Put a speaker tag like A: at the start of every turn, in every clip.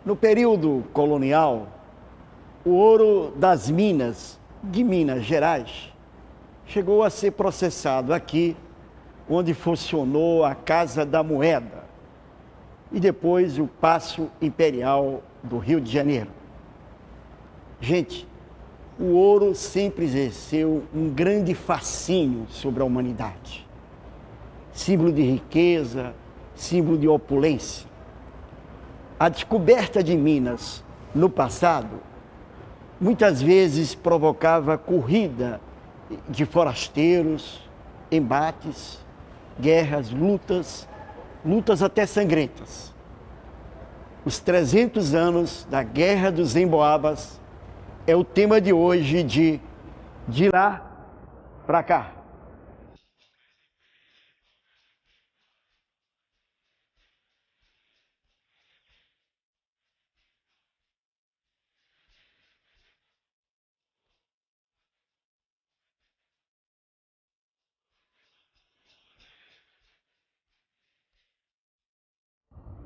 A: No período colonial, o ouro das minas de Minas Gerais chegou a ser processado aqui, onde funcionou a Casa da Moeda e depois o Paço Imperial do Rio de Janeiro. Gente, o ouro sempre exerceu um grande fascínio sobre a humanidade. Símbolo de riqueza, símbolo de opulência. A descoberta de Minas no passado muitas vezes provocava corrida de forasteiros, embates, guerras, lutas até sangrentas. Os 300 anos da Guerra dos Emboabas é o tema de hoje de lá para cá.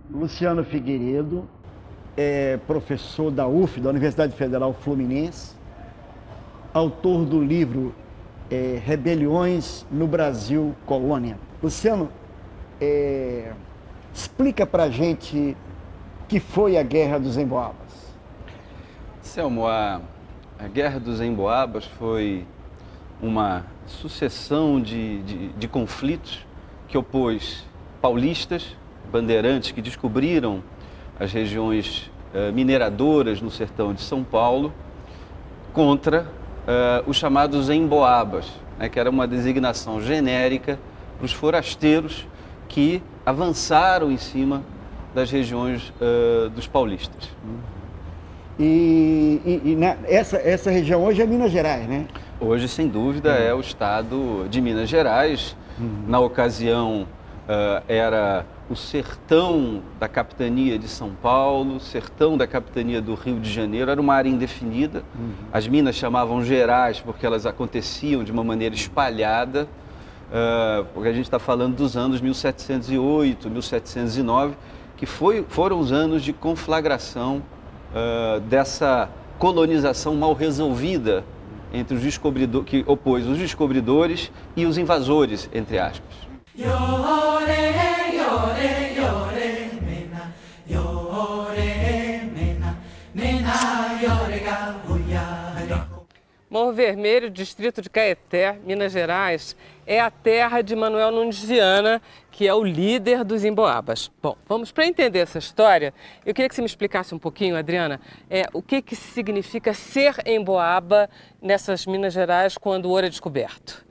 A: Luciano Figueiredo é professor da UF, da Universidade Federal Fluminense, autor do livro Rebeliões no Brasil Colônia. Luciano, explica pra gente o que foi a Guerra dos Emboabas.
B: Selmo, a Guerra dos Emboabas foi uma sucessão de conflitos que opôs paulistas, bandeirantes que descobriram as regiões mineradoras no sertão de São Paulo, contra os chamados emboabas, né, que era uma designação genérica para os forasteiros que avançaram em cima das regiões dos paulistas.
A: Essa região hoje é Minas Gerais, né?
B: Hoje, sem dúvida, é o estado de Minas Gerais. Na ocasião, era o sertão da capitania de São Paulo, sertão da capitania do Rio de Janeiro, era uma área indefinida. As minas chamavam Gerais porque elas aconteciam de uma maneira espalhada, porque a gente está falando dos anos 1708, 1709, que foram os anos de conflagração dessa colonização mal resolvida entre os descobridores, que opôs os descobridores e os invasores, entre aspas.
C: Morro Vermelho, distrito de Caeté, Minas Gerais, é a terra de Manuel Nunes Viana, que é o líder dos emboabas. Bom, vamos para entender essa história. Eu queria que você me explicasse um pouquinho, Adriana, o que significa ser emboaba nessas Minas Gerais quando o ouro é descoberto.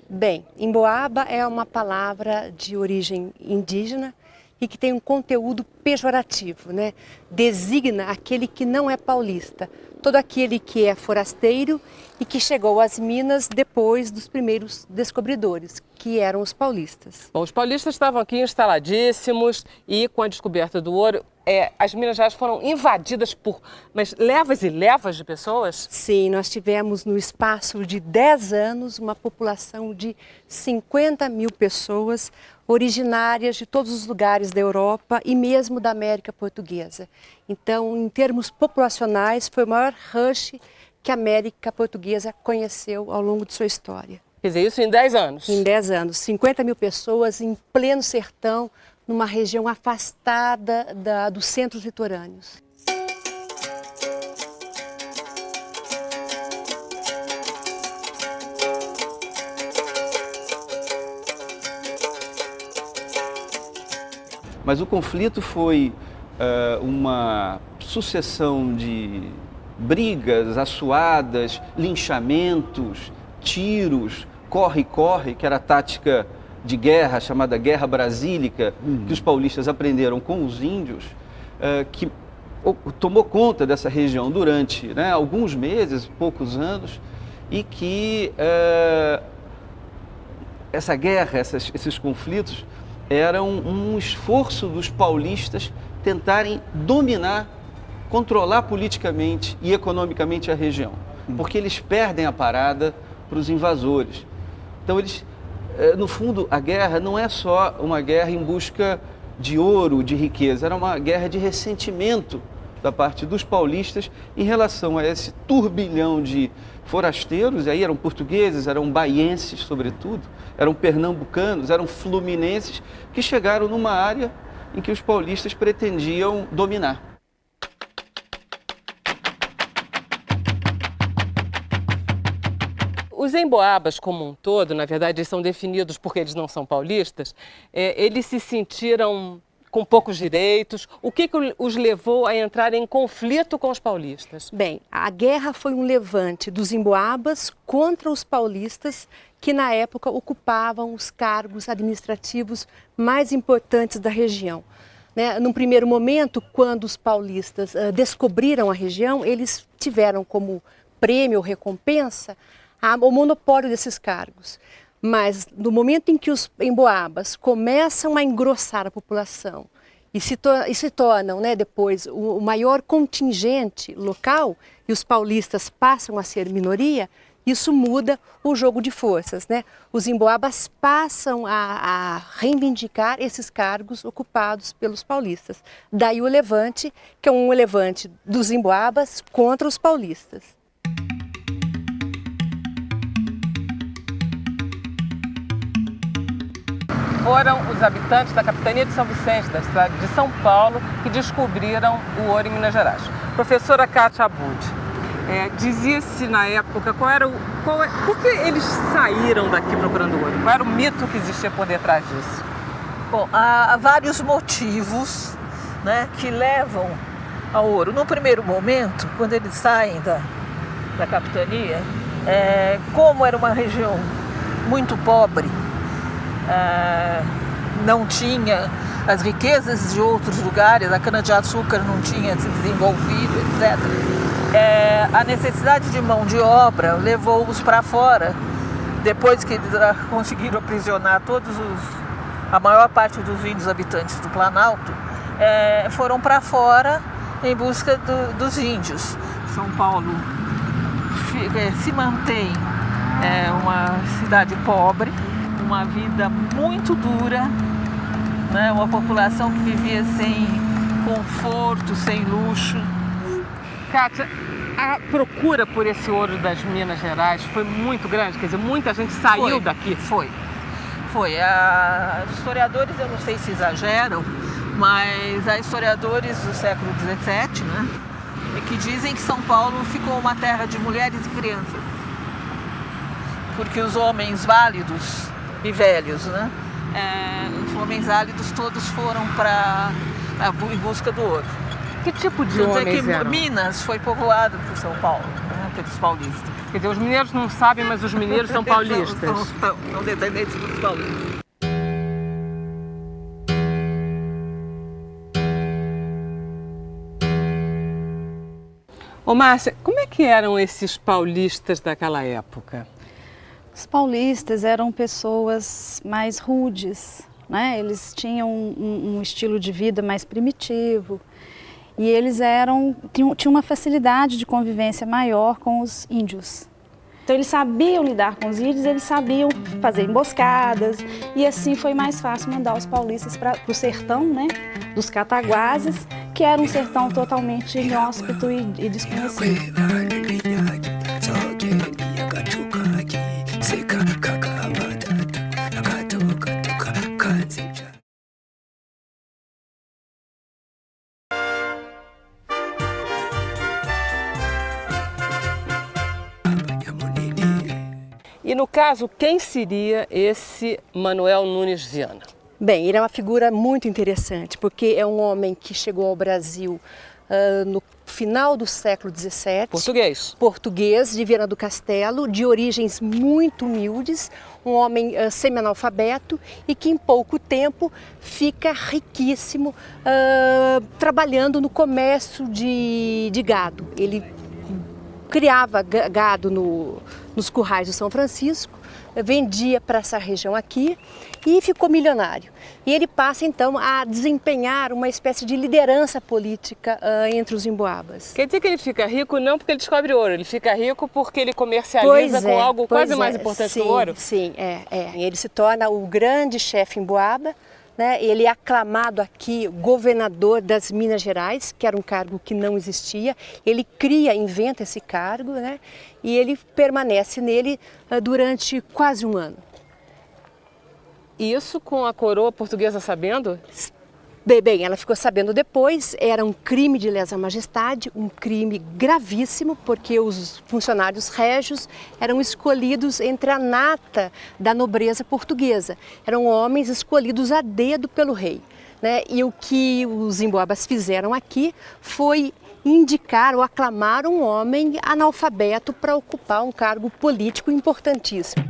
D: Bem, emboaba é uma palavra de origem indígena e que tem um conteúdo pejorativo, né? Designa aquele que não é paulista, todo aquele que é forasteiro e que chegou às minas depois dos primeiros descobridores, que eram os paulistas.
C: Bom, os paulistas estavam aqui instaladíssimos e com a descoberta do ouro, as Minas Gerais foram invadidas por levas e levas de pessoas?
D: Sim, nós tivemos no espaço de 10 anos uma população de 50 mil pessoas originárias de todos os lugares da Europa e mesmo da América Portuguesa. Então, em termos populacionais, foi o maior rush que a América Portuguesa conheceu ao longo de sua história.
C: Quer dizer, isso em 10 anos?
D: Em 10 anos, 50 mil pessoas em pleno sertão, numa região afastada dos centros litorâneos.
B: Mas o conflito foi uma sucessão de brigas, assoadas, linchamentos, tiros, corre-corre, que era a tática de guerra, chamada Guerra Brasílica, que os paulistas aprenderam com os índios, que tomou conta dessa região durante alguns meses, poucos anos, e que essa guerra, esses conflitos, eram um esforço dos paulistas tentarem dominar, controlar politicamente e economicamente a região, porque eles perdem a parada para os invasores. Então, no fundo, a guerra não é só uma guerra em busca de ouro, de riqueza, era uma guerra de ressentimento da parte dos paulistas em relação a esse turbilhão de forasteiros, e aí eram portugueses, eram baienses sobretudo, eram pernambucanos, eram fluminenses, que chegaram numa área em que os paulistas pretendiam dominar.
C: Os emboabas como um todo, na verdade, eles são definidos porque eles não são paulistas, eles se sentiram com poucos direitos. O que os levou a entrar em conflito com os paulistas?
D: Bem, a guerra foi um levante dos emboabas contra os paulistas, que na época ocupavam os cargos administrativos mais importantes da região. Num primeiro momento, quando os paulistas descobriram a região, eles tiveram como prêmio ou recompensa o monopólio desses cargos. Mas no momento em que os emboabas começam a engrossar a população e se tornam, depois o maior contingente local, e os paulistas passam a ser minoria, isso muda o jogo de forças. Os emboabas passam a reivindicar esses cargos ocupados pelos paulistas. Daí o levante, que é um levante dos emboabas contra os paulistas.
C: Foram os habitantes da capitania de São Vicente, da cidade de São Paulo, que descobriram o ouro em Minas Gerais. Professora Kátia Abud, dizia-se na época por que eles saíram daqui procurando ouro? Qual era o mito que existia por detrás disso?
E: Bom, há vários motivos, que levam ao ouro. No primeiro momento, quando eles saem da capitania, como era uma região muito pobre, não tinha as riquezas de outros lugares, a cana-de-açúcar não tinha se desenvolvido, etc. A necessidade de mão de obra levou-os para fora. Depois que eles conseguiram aprisionar a maior parte dos índios habitantes do Planalto, foram para fora em busca dos índios. São Paulo se mantém uma cidade pobre, uma vida muito dura, uma população que vivia sem conforto, sem luxo.
C: Kátia, a procura por esse ouro das Minas Gerais foi muito grande? Quer dizer, muita gente saiu daqui?
E: Foi. Os historiadores, eu não sei se exageram, mas há historiadores do século XVII, que dizem que São Paulo ficou uma terra de mulheres e crianças. Porque os homens válidos e velhos, os homens válidos todos foram em busca do ouro.
C: Que tipo de homens eram?
E: Minas foi povoado por São Paulo, pelos paulistas.
C: Quer dizer, os mineiros não sabem, mas os mineiros são paulistas.
E: São descendentes dos paulistas.
C: Ô Márcia, como é que eram esses paulistas daquela época?
F: Os paulistas eram pessoas mais rudes, Eles tinham um estilo de vida mais primitivo e eles tinham uma facilidade de convivência maior com os índios. Então eles sabiam lidar com os índios, eles sabiam fazer emboscadas e assim foi mais fácil mandar os paulistas para o sertão, dos cataguases, que era um sertão totalmente inóspito e desconhecido.
C: E no caso, quem seria esse Manuel Nunes Viana?
D: Bem, ele é uma figura muito interessante, porque é um homem que chegou ao Brasil no final do século XVII. Português, de Viana do Castelo, de origens muito humildes, um homem semi-analfabeto e que em pouco tempo fica riquíssimo trabalhando no comércio de gado. Ele criava gado nos currais do São Francisco, vendia para essa região aqui e ficou milionário. E ele passa então a desempenhar uma espécie de liderança política entre os emboabas.
C: Quer dizer que ele fica rico não porque ele descobre ouro, ele fica rico porque ele comercializa com algo quase mais importante que o ouro?
D: Sim, Ele se torna o grande chefe emboaba, né? Ele é aclamado aqui governador das Minas Gerais, que era um cargo que não existia. Ele inventa esse cargo, né? E ele permanece nele durante quase um ano.
C: Isso com a coroa portuguesa sabendo?
D: Bem, ela ficou sabendo depois, era um crime de lesa majestade, um crime gravíssimo, porque os funcionários régios eram escolhidos entre a nata da nobreza portuguesa. Eram homens escolhidos a dedo pelo rei, né? E o que os emboabas fizeram aqui foi indicar ou aclamar um homem analfabeto para ocupar um cargo político importantíssimo.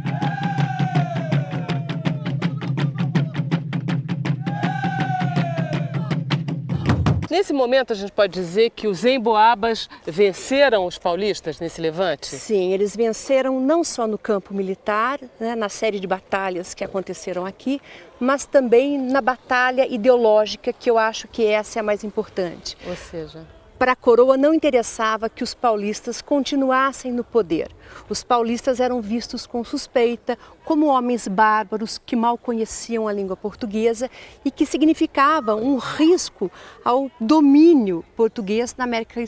C: Nesse momento, a gente pode dizer que os emboabas venceram os paulistas nesse levante?
D: Sim, eles venceram não só no campo militar, né, na série de batalhas que aconteceram aqui, mas também na batalha ideológica, que eu acho que essa é a mais importante.
C: Ou seja,
D: para a coroa não interessava que os paulistas continuassem no poder. Os paulistas eram vistos com suspeita, como homens bárbaros que mal conheciam a língua portuguesa e que significavam um risco ao domínio português na América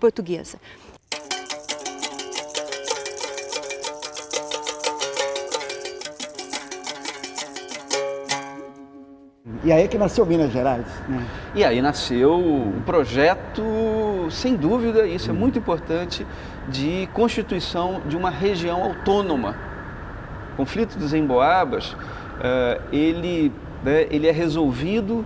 D: portuguesa.
A: E aí é que nasceu Minas Gerais, né?
B: E aí nasceu o projeto, sem dúvida, isso é muito importante, de constituição de uma região autônoma. O conflito dos emboabas, ele é resolvido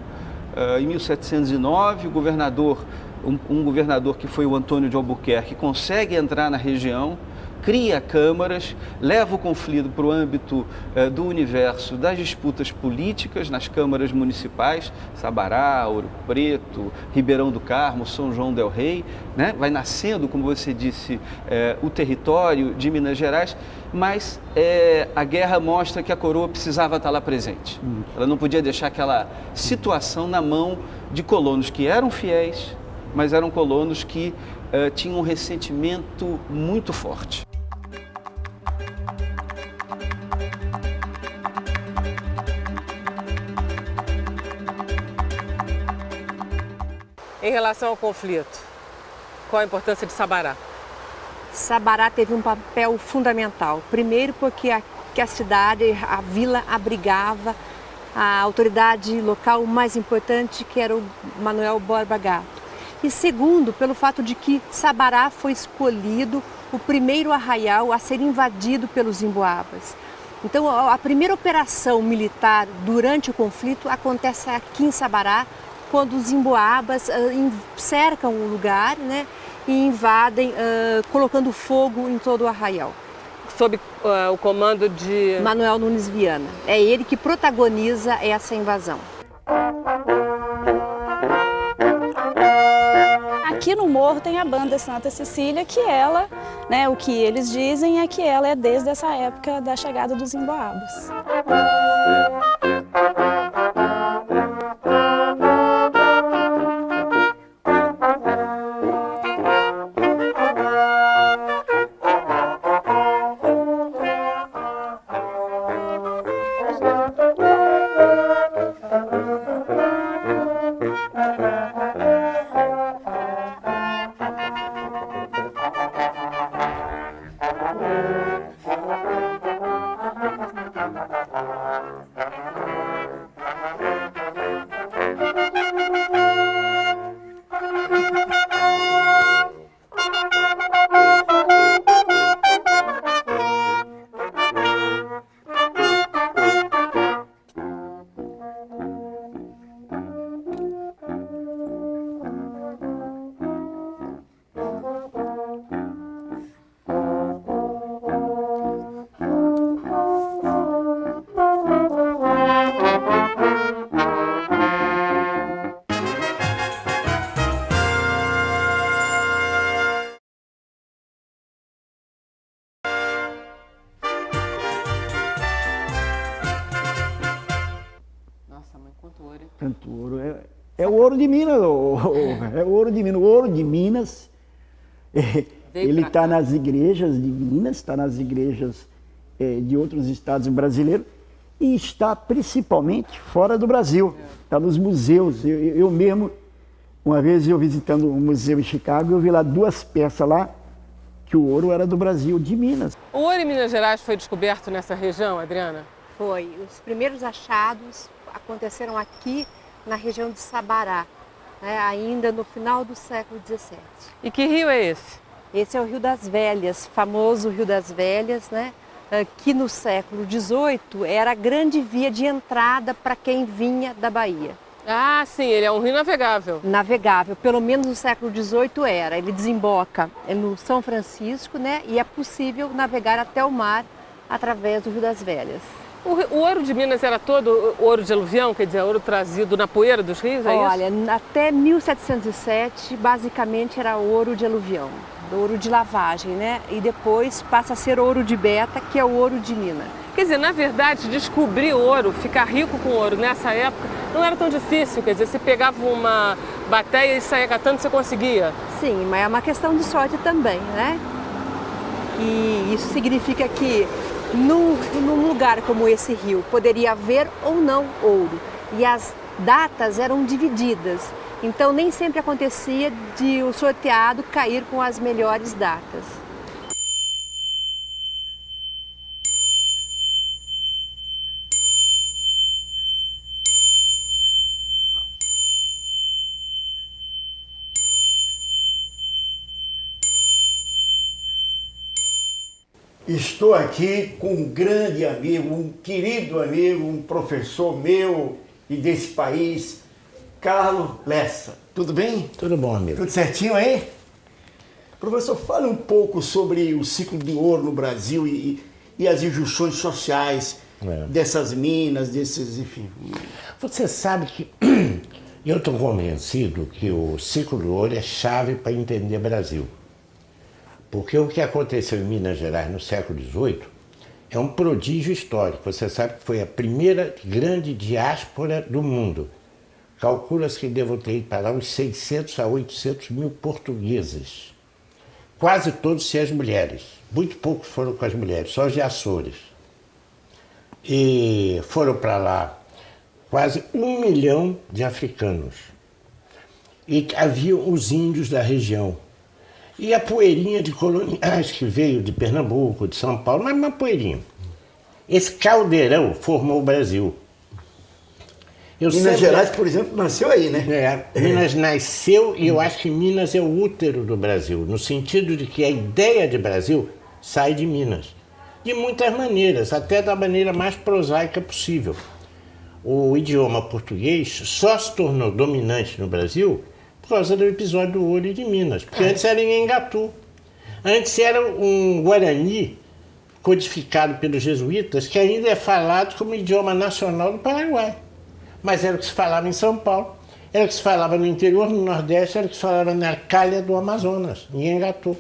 B: em 1709, um governador que foi o Antônio de Albuquerque consegue entrar na região, cria câmaras, leva o conflito para o âmbito do universo das disputas políticas nas câmaras municipais, Sabará, Ouro Preto, Ribeirão do Carmo, São João del Rei, né? Vai nascendo, como você disse, o território de Minas Gerais, mas a guerra mostra que a coroa precisava estar lá presente. Ela não podia deixar aquela situação na mão de colonos que eram fiéis, mas eram colonos que tinham um ressentimento muito forte.
C: em relação ao conflito, qual a importância de Sabará?
D: Sabará teve um papel fundamental. Primeiro porque a cidade, a vila abrigava a autoridade local mais importante, que era o Manuel Borba Gato. E segundo, pelo fato de que Sabará foi escolhido o primeiro arraial a ser invadido pelos emboabas. Então, a primeira operação militar durante o conflito acontece aqui em Sabará, quando os emboabas cercam o lugar, né, e invadem, colocando fogo em todo o arraial.
C: Sob o comando de
D: Manuel Nunes Viana. É ele que protagoniza essa invasão.
F: Aqui no morro tem a banda Santa Cecília, que ela, né, o que eles dizem é que ela é desde essa época da chegada dos emboabas.
A: Tanto ouro. É o ouro de Minas. É o ouro de Minas. O ouro de Minas, ele está nas igrejas de Minas, está nas igrejas de outros estados brasileiros. e está principalmente fora do Brasil. Está nos museus. Eu mesmo, uma vez eu visitando um museu em Chicago, eu vi lá 2 peças lá, que o ouro era do Brasil, de Minas.
C: O ouro em Minas Gerais foi descoberto nessa região, Adriana?
D: Foi. Os primeiros achados aconteceram aqui na região de Sabará, né, ainda no final do século XVII.
C: E que rio é esse?
D: Esse é o Rio das Velhas, famoso Rio das Velhas, né, que no século XVIII era a grande via de entrada para quem vinha da Bahia.
C: Ah, sim, ele é um rio navegável.
D: Navegável, pelo menos no século XVIII era. Ele desemboca no São Francisco, né, e é possível navegar até o mar através do Rio das Velhas.
C: O ouro de Minas era todo ouro de aluvião, quer dizer, ouro trazido na poeira dos rios, é isso?
D: Olha, até 1707, basicamente era ouro de aluvião, ouro de lavagem, né? E depois passa a ser ouro de beta, que é o ouro de Minas.
C: Quer dizer, na verdade, descobrir ouro, ficar rico com ouro nessa época, não era tão difícil. Quer dizer, você pegava uma bateia e saía catando, você conseguia.
D: Sim, mas é uma questão de sorte também, né? E isso significa que num lugar como esse rio poderia haver ou não ouro. E as datas eram divididas. Então nem sempre acontecia de o sorteado cair com as melhores datas.
A: Estou aqui com um grande amigo, um querido amigo, um professor meu e desse país, Carlos Lessa. Tudo bem?
G: Tudo bom, amigo.
A: Tudo certinho aí? Professor, fale um pouco sobre o ciclo do ouro no Brasil e as injunções sociais dessas minas, desses, enfim.
G: Você sabe que eu estou convencido que o ciclo do ouro é chave para entender o Brasil. Porque o que aconteceu em Minas Gerais no século XVIII é um prodígio histórico. Você sabe que foi a primeira grande diáspora do mundo. Calcula-se que devam ter ido para lá uns 600 a 800 mil portugueses. Quase todos sem as mulheres. Muito poucos foram com as mulheres, só os de Açores. E foram para lá quase 1 milhão de africanos. E havia os índios da região. E a poeirinha de coloniais que veio de Pernambuco, de São Paulo, mas uma poeirinha. Esse caldeirão formou o Brasil.
A: Minas Gerais, por exemplo, nasceu aí, né?
G: Minas nasceu e eu acho que Minas é o útero do Brasil, no sentido de que a ideia de Brasil sai de Minas. De muitas maneiras, até da maneira mais prosaica possível. O idioma português só se tornou dominante no Brasil por causa do episódio do ouro de Minas, porque antes era em Engatu. Antes era um Guarani codificado pelos jesuítas, que ainda é falado como idioma nacional do Paraguai. Mas era o que se falava em São Paulo, era o que se falava no interior, no Nordeste, era o que se falava na calha do Amazonas, em Engatu.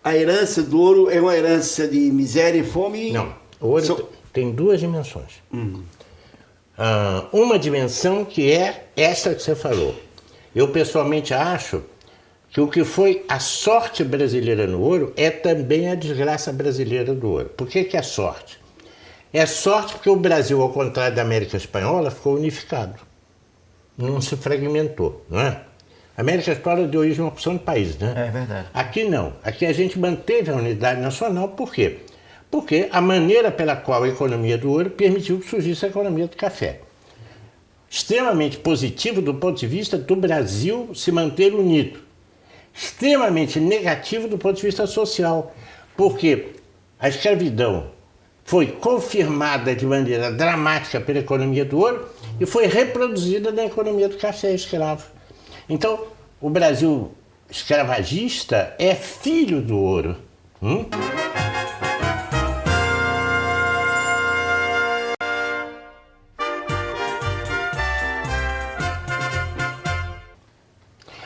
A: A herança do ouro é uma herança de miséria e fome?
G: Não, o ouro tem 2 dimensões. Uma dimensão que é essa que você falou. Eu pessoalmente acho que o que foi a sorte brasileira no ouro é também a desgraça brasileira do ouro. Por que é sorte? É sorte porque o Brasil, ao contrário da América Espanhola, ficou unificado. Não se fragmentou, não é? A América Espanhola deu origem a uma opção de países, né?
A: É verdade.
G: Aqui não. Aqui a gente manteve a unidade nacional. Por quê? Porque a maneira pela qual a economia do ouro permitiu que surgisse a economia do café. Extremamente positivo do ponto de vista do Brasil se manter unido. Extremamente negativo do ponto de vista social, porque a escravidão foi confirmada de maneira dramática pela economia do ouro e foi reproduzida na economia do café escravo. Então, o Brasil escravagista é filho do ouro.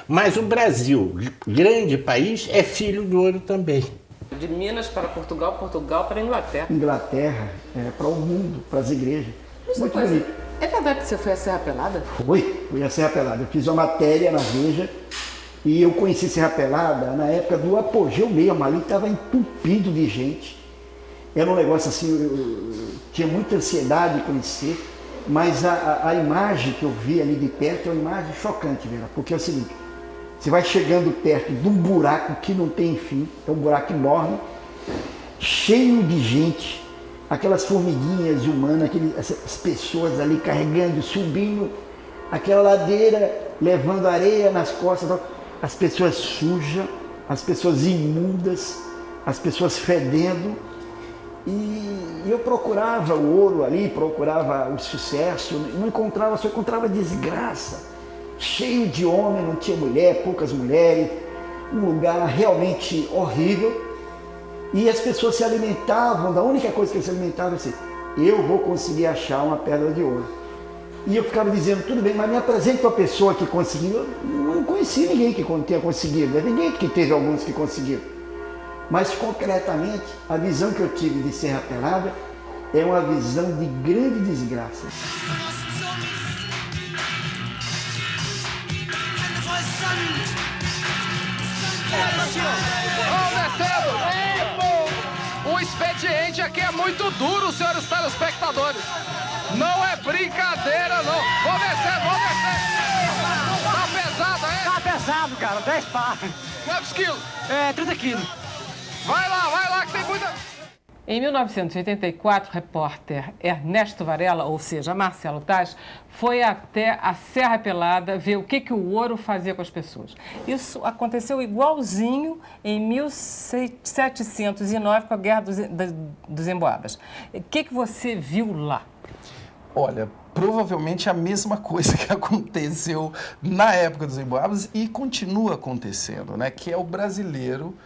G: Mas o Brasil, grande país, é filho do ouro também.
C: De Minas para Portugal, Portugal para Inglaterra.
A: Inglaterra, para o mundo, para as igrejas. Muito bonito.
C: É verdade que você foi à Serra Pelada?
A: Fui à Serra Pelada. Eu fiz uma matéria na Veja e eu conheci Serra Pelada na época do apogeu mesmo. Ali estava entupido de gente. Era um negócio assim, eu tinha muita ansiedade de conhecer, mas a imagem que eu vi ali de perto é uma imagem chocante, Vera, porque é o seguinte, você vai chegando perto de um buraco que não tem fim, é um buraco enorme, cheio de gente, aquelas formiguinhas humanas, essas pessoas ali carregando, subindo aquela ladeira, levando areia nas costas, as pessoas sujas, as pessoas imundas, as pessoas fedendo. E eu procurava o ouro ali, procurava o sucesso, não encontrava, só encontrava desgraça. Cheio de homem, não tinha mulher, poucas mulheres, um lugar realmente horrível. E as pessoas se alimentavam, da única coisa que eles se alimentavam, assim, eu vou conseguir achar uma pedra de ouro. E eu ficava dizendo, tudo bem, mas me apresente para a pessoa que conseguiu. Eu não conheci ninguém que tenha conseguido, ninguém que teve alguns que conseguiram. Mas concretamente, a visão que eu tive de Serra Pelada é uma visão de grande desgraça.
H: Vamos descendo! O expediente aqui é muito duro, senhores telespectadores. Não é brincadeira, não. Vamos descendo, vamos descendo. Tá pesado, é?
I: Tá pesado, cara. 10 pá.
H: Quantos quilos?
I: 30 quilos.
H: Vai lá, que tem muita...
C: Em 1984, o repórter Ernesto Varela, ou seja, Marcelo Taz, foi até a Serra Pelada ver o que o ouro fazia com as pessoas. Isso aconteceu igualzinho em 1709, com a Guerra dos Emboabas. O que você viu lá?
J: Olha, provavelmente a mesma coisa que aconteceu na época dos Emboabas e continua acontecendo, né? Que é o brasileiro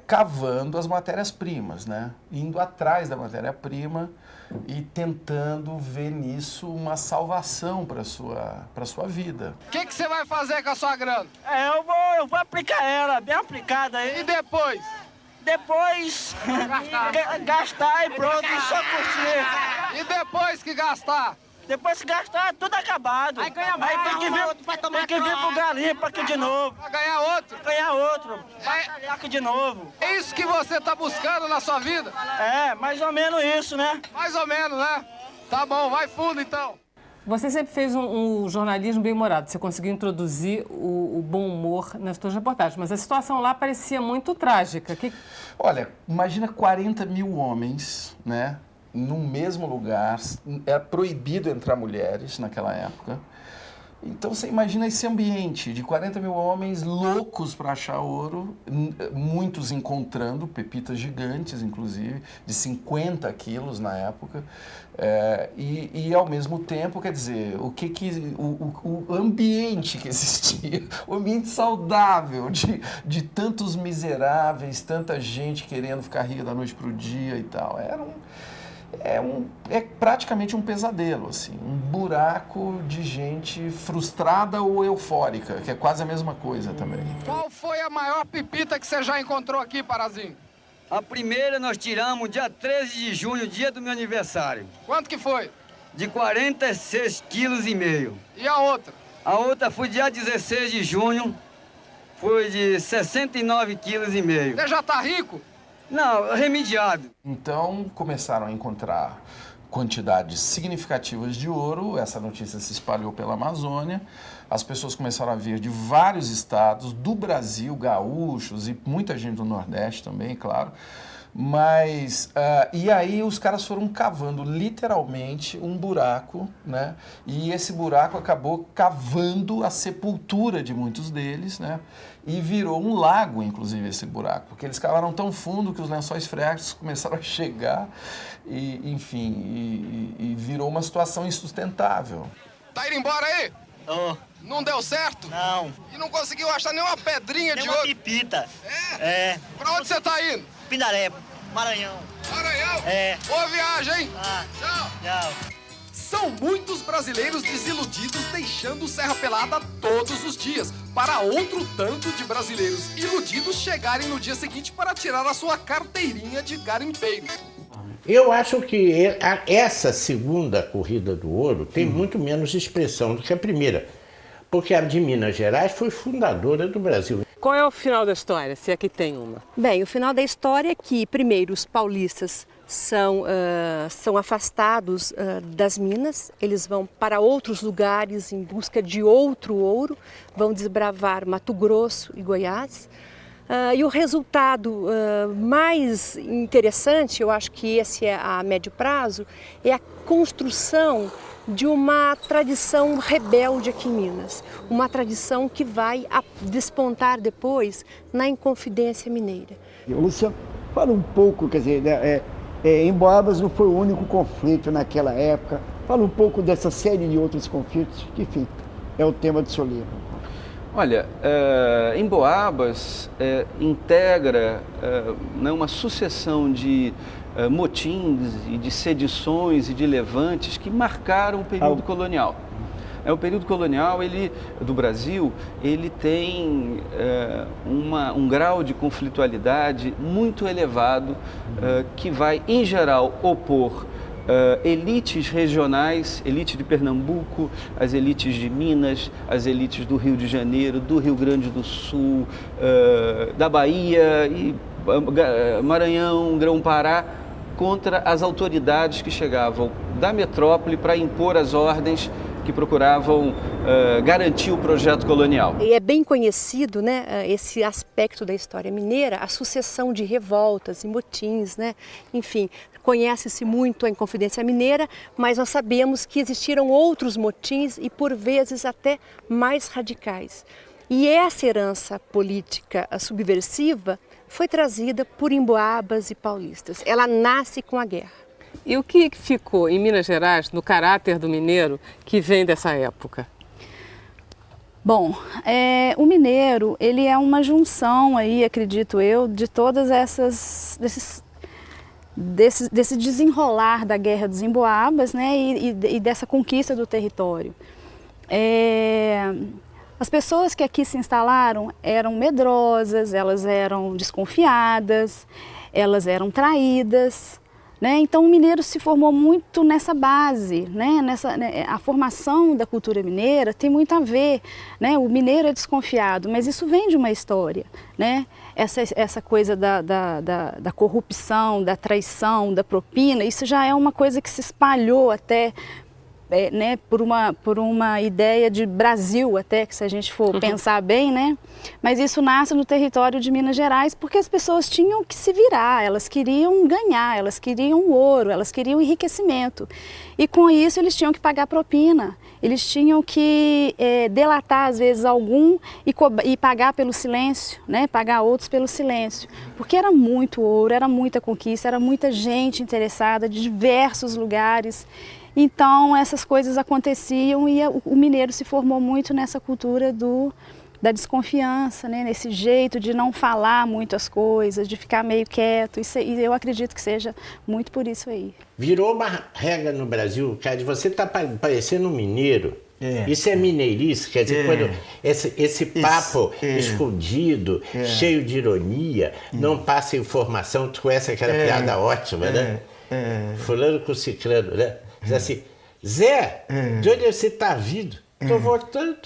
J: cavando as matérias-primas, né? Indo atrás da matéria-prima e tentando ver nisso uma salvação para sua vida.
H: O que você vai fazer com a sua grana?
I: Eu vou aplicar ela, bem aplicada aí.
H: E depois?
I: Depois gastar e pronto, só curtir.
H: E depois que gastar?
I: Depois que gastar, tudo acabado. Aí ganha mais. Aí tem que vir pro garimpo aqui de novo.
H: Vai ganhar outro?
I: Ganhar outro. Vai aqui de novo.
H: É isso que você tá buscando na sua vida?
I: É, mais ou menos isso, né?
H: Mais ou menos, né? Tá bom, vai fundo então.
C: Você sempre fez um jornalismo bem-humorado. Você conseguiu introduzir o bom humor nas suas reportagens. Mas a situação lá parecia muito trágica.
J: Olha, imagina 40 mil homens, né? No mesmo lugar, era proibido entrar mulheres naquela época. Então você imagina esse ambiente de 40 mil homens loucos para achar ouro, muitos encontrando pepitas gigantes, inclusive, de 50 quilos na época, e ao mesmo tempo, quer dizer, o ambiente que existia, o ambiente saudável de tantos miseráveis, tanta gente querendo ficar rica da noite para o dia e tal, é praticamente um pesadelo, assim, um buraco de gente frustrada ou eufórica, que é quase a mesma coisa também.
H: Qual foi a maior pepita que você já encontrou aqui, Parazinho?
K: A primeira nós tiramos dia 13 de junho, dia do meu aniversário.
H: Quanto que foi?
K: De 46,5 quilos.
H: E a outra?
K: A outra foi dia 16 de junho, foi de 69,5 quilos.
H: Você já tá rico?
K: Não, remediado.
J: Então começaram a encontrar quantidades significativas de ouro, essa notícia se espalhou pela Amazônia, as pessoas começaram a vir de vários estados do Brasil, gaúchos e muita gente do Nordeste também, claro. Mas, e aí os caras foram cavando literalmente um buraco, né? E esse buraco acabou cavando a sepultura de muitos deles, né? E virou um lago, inclusive, esse buraco, porque eles cavaram tão fundo que os lençóis freáticos começaram a chegar e, enfim, e virou uma situação insustentável.
H: Tá indo embora aí?
I: Oh.
H: Não deu certo?
I: Não.
H: E não conseguiu achar nenhuma pedrinha de ouro?
I: Pipita.
H: É? Pra onde você tá indo?
I: Pindaré, Maranhão.
H: Maranhão?
I: É.
H: Boa viagem, hein?
I: Tchau. Tchau.
H: São muitos brasileiros desiludidos deixando Serra Pelada todos os dias, para outro tanto de brasileiros iludidos chegarem no dia seguinte para tirar a sua carteirinha de garimpeiro.
G: Eu acho que essa segunda corrida do ouro tem muito menos expressão do que a primeira, porque a de Minas Gerais foi fundadora do Brasil.
C: Qual é o final da história, se é que tem uma?
D: Bem, o final da história é que, primeiro, os paulistas são afastados das minas, eles vão para outros lugares em busca de outro ouro, vão desbravar Mato Grosso e Goiás. E o resultado mais interessante, eu acho que esse é a médio prazo, é a construção de uma tradição rebelde aqui em Minas, uma tradição que vai despontar depois na Inconfidência Mineira.
A: Luciano, fala um pouco, quer dizer, Emboabas não foi o único conflito naquela época, fala um pouco dessa série de outros conflitos, que, enfim, é o tema do seu livro.
B: Olha, Emboabas integra uma sucessão de motins e de sedições e de levantes que marcaram o período colonial. O período colonial do Brasil, ele tem um grau de conflitualidade muito elevado que vai, em geral, opor elites regionais, elite de Pernambuco, as elites de Minas, as elites do Rio de Janeiro, do Rio Grande do Sul, da Bahia, e Maranhão, Grão-Pará, contra as autoridades que chegavam da metrópole para impor as ordens que procuravam garantir o projeto colonial.
D: E é bem conhecido, né, esse aspecto da história mineira, a sucessão de revoltas e motins, né? Enfim, conhece-se muito a Inconfidência Mineira, mas nós sabemos que existiram outros motins e por vezes até mais radicais. E essa herança política subversiva foi trazida por emboabas e paulistas. Ela nasce com a guerra.
C: E o que ficou em Minas Gerais, no caráter do mineiro, que vem dessa época?
F: Bom, o mineiro, ele é uma junção aí, acredito eu, de todas desse desenrolar da Guerra dos Emboabas, né, e dessa conquista do território. As pessoas que aqui se instalaram eram medrosas, elas eram desconfiadas, elas eram traídas, né? Então o mineiro se formou muito nessa base, né? A formação da cultura mineira tem muito a ver, né? O mineiro é desconfiado, mas isso vem de uma história, né? Essa coisa da corrupção, da traição, da propina, isso já é uma coisa que se espalhou até né, por uma ideia de Brasil até, que se a gente for pensar bem, né? Mas isso nasce no território de Minas Gerais porque as pessoas tinham que se virar, elas queriam ganhar, elas queriam ouro, elas queriam enriquecimento. E com isso eles tinham que pagar propina, eles tinham que delatar às vezes algum e pagar pelo silêncio, né? Pagar outros pelo silêncio. Porque era muito ouro, era muita conquista, era muita gente interessada de diversos lugares. Então essas coisas aconteciam e o mineiro se formou muito nessa cultura da desconfiança, né? Nesse jeito de não falar muito as coisas, de ficar meio quieto, e eu acredito que seja muito por isso aí.
G: Virou uma regra no Brasil, cara, de você tá parecendo um mineiro. Isso é mineirice, quer dizer, quando esse papo escondido, cheio de ironia, não passa informação, tu conhece aquela piada ótima, né? Fulano com ciclano, né? Diz assim, Zé, de onde você tá vindo? Tô voltando.